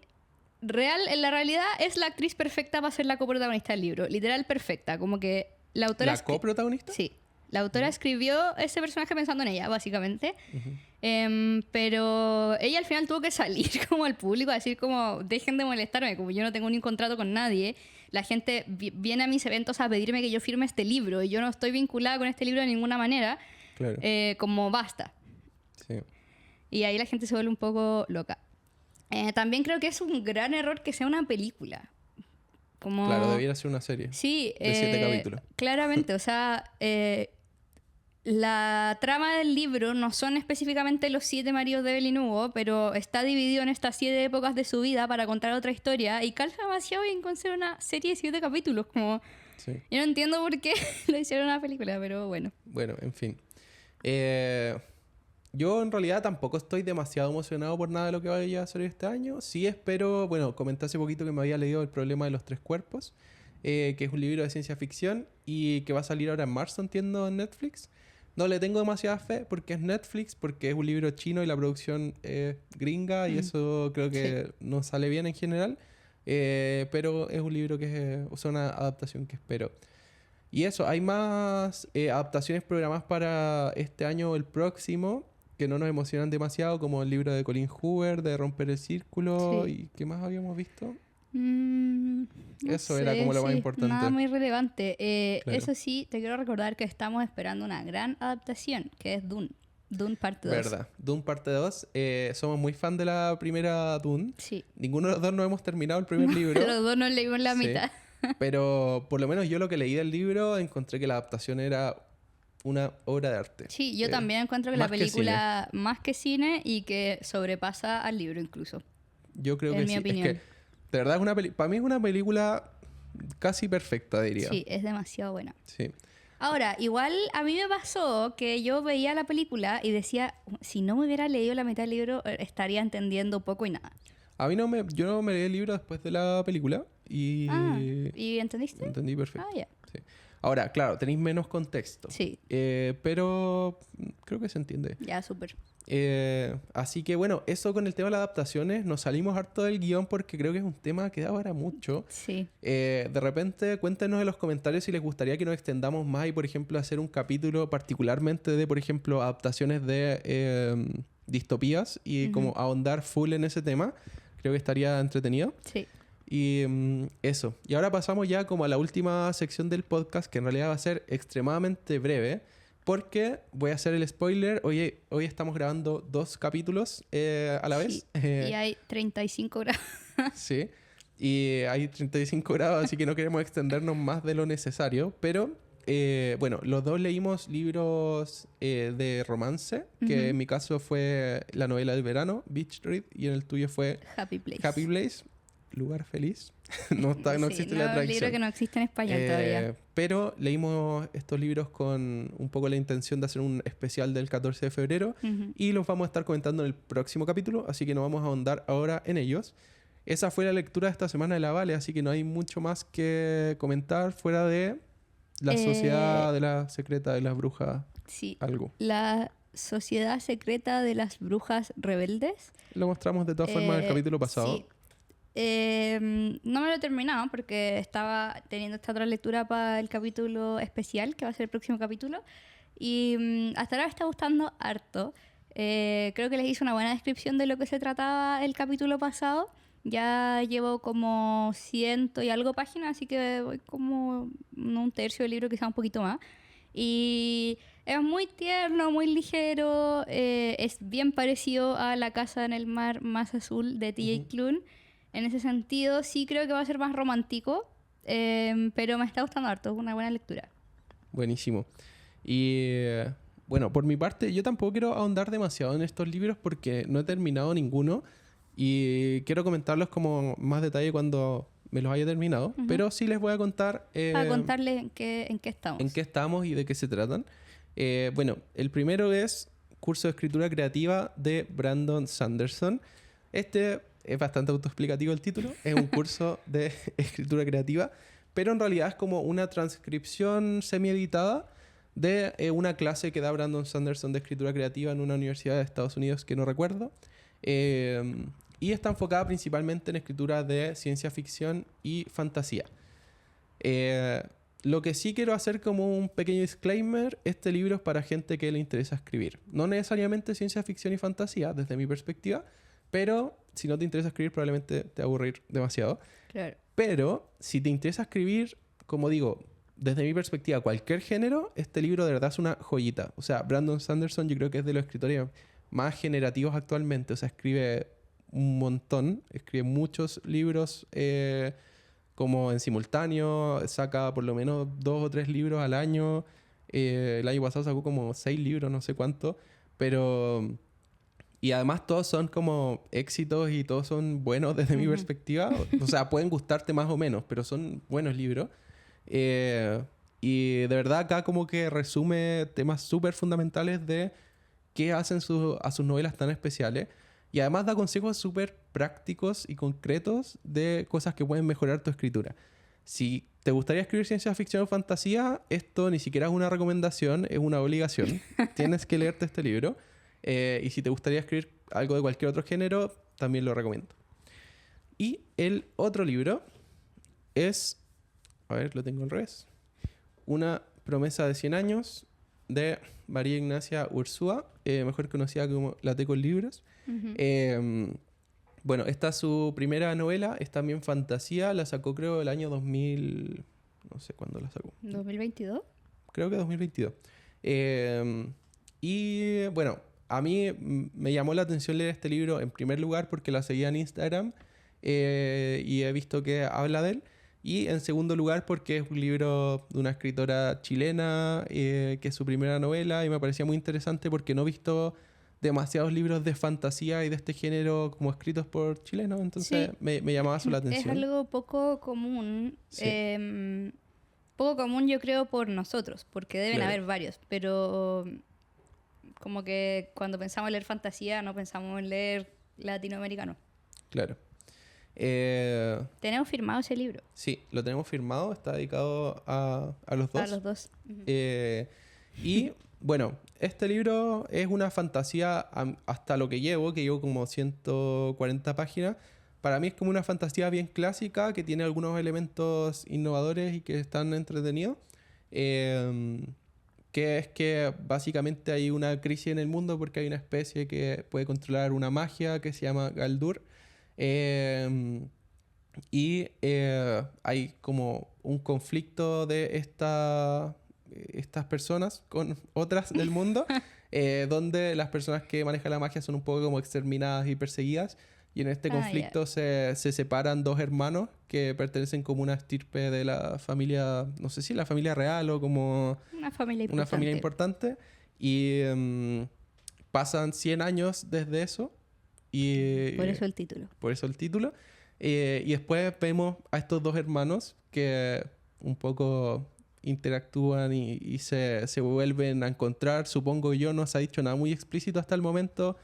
la realidad es la actriz perfecta para ser la coprotagonista del libro. Literal perfecta, como que la autora... ¿La coprotagonista? Sí. La autora escribió ese personaje pensando en ella, básicamente. Pero ella al final tuvo que salir como al público a decir como, dejen de molestarme, como yo no tengo ni un contrato con nadie. La gente viene a mis eventos a pedirme que yo firme este libro y yo no estoy vinculada con este libro de ninguna manera. Claro. Como basta. Sí. Y ahí la gente se vuelve un poco loca. También creo que es un gran error que sea una película. Como... Claro, debiera ser una serie. Sí. De 7 capítulos. Claramente, o sea... la trama del libro no son específicamente los 7 maridos de Evelyn Hugo, pero está dividido en estas 7 épocas de su vida para contar otra historia y calza demasiado bien con ser una serie de 7 capítulos. Como... Sí. Yo no entiendo por qué lo hicieron una película, pero bueno. Bueno, en fin. Yo en realidad tampoco estoy demasiado emocionado por nada de lo que vaya a salir este año. Sí espero, bueno, comenté hace poquito que me había leído El problema de los 3 cuerpos, que es un libro de ciencia ficción y que va a salir ahora en marzo, entiendo, en Netflix. No le tengo demasiada fe porque es Netflix, porque es un libro chino y la producción es gringa y eso creo que no sale bien en general. Pero es un libro que es una adaptación que espero. Y eso, hay más adaptaciones programadas para este año o el próximo que no nos emocionan demasiado, como el libro de Colin Hoover, de Romper el Círculo. Sí. ¿Y qué más habíamos visto? No Eso era como lo más importante. Nada muy relevante. Claro. Eso sí, te quiero recordar que estamos esperando una gran adaptación, que es Dune. Dune parte 2. Verdad. Dune parte 2. Somos muy fan de la primera Dune. Sí. Ninguno de los dos no hemos terminado el primer libro. Los dos nos leímos la Sí. mitad. Pero por lo menos yo lo que leí del libro encontré que la adaptación era una obra de arte. Sí, yo también encuentro que la más que película más que cine y que sobrepasa al libro incluso. Yo creo En que mi sí. opinión. Es que, de verdad, para mí es una película casi perfecta, diría. Sí, es demasiado buena. Sí. Ahora, igual a mí me pasó que yo veía la película y decía, si no me hubiera leído la mitad del libro, estaría entendiendo poco y nada. A mí yo no me leí el libro después de la película y... ¿Y entendiste? Entendí perfecto. Ya. Sí. Ahora, claro, tenéis menos contexto. Sí. Pero creo que se entiende. Ya, súper. Así que bueno, eso con el tema de las adaptaciones, nos salimos harto del guión porque creo que es un tema que da para mucho. Sí. De repente, cuéntenos en los comentarios si les gustaría que nos extendamos más y, por ejemplo, hacer un capítulo particularmente de, por ejemplo, adaptaciones de distopías y como ahondar full en ese tema. Creo que estaría entretenido. Sí. Y eso. Y ahora pasamos ya como a la última sección del podcast, que en realidad va a ser extremadamente breve. Porque voy a hacer el spoiler. Hoy estamos grabando 2 capítulos a la vez. Y hay 35 grados. Sí. Y hay 35 grados, así que no queremos extendernos más de lo necesario. Pero, bueno, los dos leímos libros de romance, que en mi caso fue la novela del verano, Beach Read, y en el tuyo fue Happy Place. Happy Place, Lugar Feliz. No existe la traducción. Un libro que no existe en español todavía. Pero leímos estos libros con un poco la intención de hacer un especial del 14 de febrero y los vamos a estar comentando en el próximo capítulo, así que no vamos a ahondar ahora en ellos. Esa fue la lectura de esta semana de la Vale, así que no hay mucho más que comentar fuera de la Sociedad de la Secreta de las Brujas. Sí. Algo. La Sociedad Secreta de las Brujas Rebeldes. Lo mostramos de todas formas en el capítulo pasado. Sí. No me lo he terminado porque estaba teniendo esta otra lectura para el capítulo especial, que va a ser el próximo capítulo. Y hasta ahora me está gustando harto. Creo que les hice una buena descripción de lo que se trataba el capítulo pasado. Ya llevo como 100 y algo páginas, así que voy como un tercio del libro, quizá un poquito más. Y es muy tierno, muy ligero. Es bien parecido a La Casa en el Mar Más Azul de T.J. Klune. En ese sentido, sí creo que va a ser más romántico, pero me está gustando harto, es una buena lectura. Buenísimo. Y bueno, por mi parte, yo tampoco quiero ahondar demasiado en estos libros porque no he terminado ninguno y quiero comentarlos como más detalle cuando me los haya terminado, pero sí les voy a contar... Para contarles en qué estamos. En qué estamos y de qué se tratan. Bueno, el primero es Curso de Escritura Creativa de Brandon Sanderson. Es bastante autoexplicativo el título. Es un curso de escritura creativa, pero en realidad es como una transcripción semi-editada de una clase que da Brandon Sanderson de escritura creativa en una universidad de Estados Unidos que no recuerdo. Y está enfocada principalmente en escritura de ciencia ficción y fantasía. Lo que sí quiero hacer como un pequeño disclaimer, este libro es para gente que le interesa escribir. No necesariamente ciencia ficción y fantasía, desde mi perspectiva, pero si no te interesa escribir probablemente te va a aburrir demasiado. Claro. Pero si te interesa escribir, como digo, desde mi perspectiva, cualquier género, este libro de verdad es una joyita. O sea, Brandon Sanderson yo creo que es de los escritores más generativos actualmente. O sea, escribe un montón, escribe muchos libros como en simultáneo, saca por lo menos 2 o 3 libros al año. El año pasado sacó como 6 libros, no sé cuánto, pero... Y además todos son como éxitos y todos son buenos desde mi perspectiva. O sea, pueden gustarte más o menos, pero son buenos libros. Y de verdad acá como que resume temas súper fundamentales de qué hacen a sus novelas tan especiales. Y además da consejos súper prácticos y concretos de cosas que pueden mejorar tu escritura. Si te gustaría escribir ciencia ficción o fantasía, esto ni siquiera es una recomendación, es una obligación. Tienes que leerte este libro. Y si te gustaría escribir algo de cualquier otro género, también lo recomiendo. Y el otro libro es... A ver, lo tengo al revés. Una promesa de 100 años de María Ignacia Ursúa, mejor conocida como La T con Libros. Bueno, esta es su primera novela, es también fantasía, la sacó creo el año 2000... No sé cuándo la sacó. ¿2022? Creo que 2022. Y bueno... A mí me llamó la atención leer este libro en primer lugar porque la seguía en Instagram y he visto que habla de él. Y en segundo lugar porque es un libro de una escritora chilena que es su primera novela y me parecía muy interesante porque no he visto demasiados libros de fantasía y de este género como escritos por chilenos. Entonces sí, me llamaba su la atención. Es algo poco común. Sí. Poco común yo creo por nosotros porque deben haber varios, pero... Como que cuando pensamos en leer fantasía no pensamos en leer latinoamericano. Claro. Tenemos firmado ese libro. Sí, lo tenemos firmado, está dedicado a los dos. A los dos. Y bueno, este libro es una fantasía hasta lo que llevo como 140 páginas. Para mí es como una fantasía bien clásica que tiene algunos elementos innovadores y que están entretenidos. Que es que básicamente hay una crisis en el mundo porque hay una especie que puede controlar una magia que se llama Galdur. Y hay como un conflicto de estas personas con otras del mundo, donde las personas que manejan la magia son un poco como exterminadas y perseguidas. Y en este conflicto se separan dos hermanos que pertenecen como una estirpe de la familia, no sé si la familia real o como una familia importante. Y pasan 100 años desde eso. Y, por eso el título. Y después vemos a estos dos hermanos que un poco interactúan y se vuelven a encontrar. Supongo yo, no se ha dicho nada muy explícito hasta el momento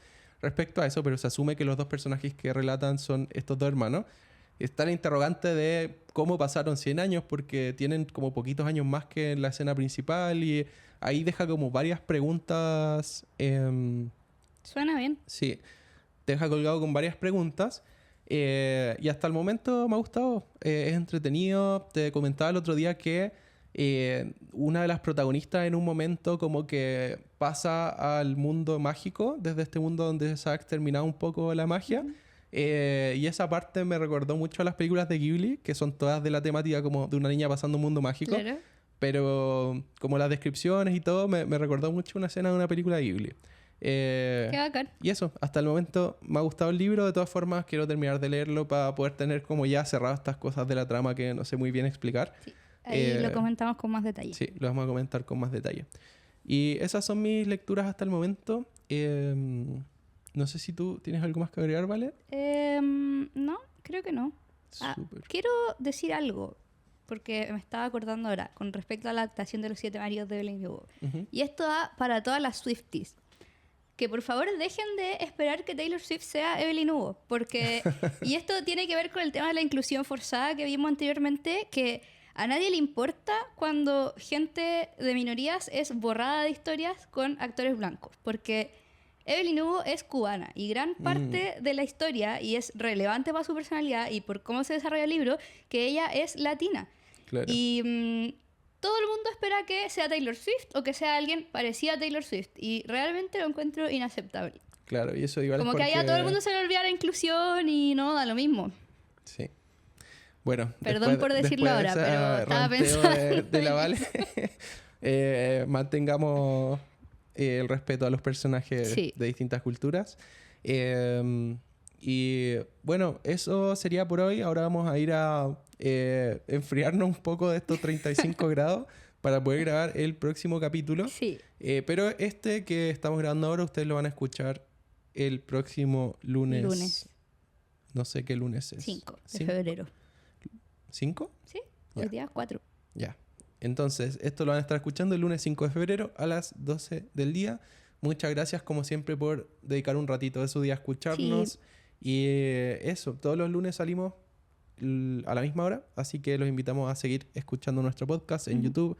respecto a eso, pero se asume que los dos personajes que relatan son estos dos hermanos. Está el interrogante de cómo pasaron 100 años, porque tienen como poquitos años más que en la escena principal, y ahí deja como varias preguntas. Suena bien. Sí, te deja colgado con varias preguntas. Y hasta el momento me ha gustado. Es entretenido. Te comentaba el otro día que una de las protagonistas en un momento como que pasa al mundo mágico, desde este mundo donde se ha exterminado un poco la magia. Y esa parte me recordó mucho a las películas de Ghibli, que son todas de la temática como de una niña pasando un mundo mágico. Claro. Pero como las descripciones y todo, me recordó mucho una escena de una película de Ghibli. Qué bacán. Y eso, hasta el momento me ha gustado el libro. De todas formas, quiero terminar de leerlo para poder tener como ya cerrado estas cosas de la trama que no sé muy bien explicar. Sí. Ahí lo comentamos con más detalle. Sí, lo vamos a comentar con más detalle. Y esas son mis lecturas hasta el momento. No sé si tú tienes algo más que agregar, ¿vale? No, creo que no. Quiero decir algo, porque me estaba acordando ahora, con respecto a la adaptación de Los Siete Maridos de Evelyn Hugo. Y esto va para todas las Swifties. Que por favor dejen de esperar que Taylor Swift sea Evelyn Hugo. Porque, y esto tiene que ver con el tema de la inclusión forzada que vimos anteriormente, que a nadie le importa cuando gente de minorías es borrada de historias con actores blancos. Porque Evelyn Hugo es cubana y gran parte de la historia, y es relevante para su personalidad y por cómo se desarrolla el libro, que ella es latina. Claro. Y todo el mundo espera que sea Taylor Swift o que sea alguien parecido a Taylor Swift. Y realmente lo encuentro inaceptable. Claro, y eso igual como que allá todo el mundo se le olvida la inclusión y no, da lo mismo. Sí. Bueno, perdón por decirlo ahora, pero estaba pensando de la Vale. Mantengamos el respeto a los personajes de distintas culturas. Y bueno, eso sería por hoy. Ahora vamos a ir a enfriarnos un poco de estos 35 grados para poder grabar el próximo capítulo. Sí. Pero este que estamos grabando ahora, ustedes lo van a escuchar el próximo lunes. No sé qué lunes es. 5 de febrero. ¿5? Sí, hoy día 4. Ya. Entonces, esto lo van a estar escuchando el lunes 5 de febrero a las 12 del día. Muchas gracias, como siempre, por dedicar un ratito de su día a escucharnos. Sí. Y eso, todos los lunes salimos a la misma hora, así que los invitamos a seguir escuchando nuestro podcast en YouTube,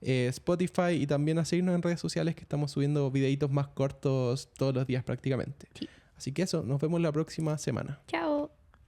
Spotify, y también a seguirnos en redes sociales, que estamos subiendo videitos más cortos todos los días prácticamente. Sí. Así que eso, nos vemos la próxima semana. Chao.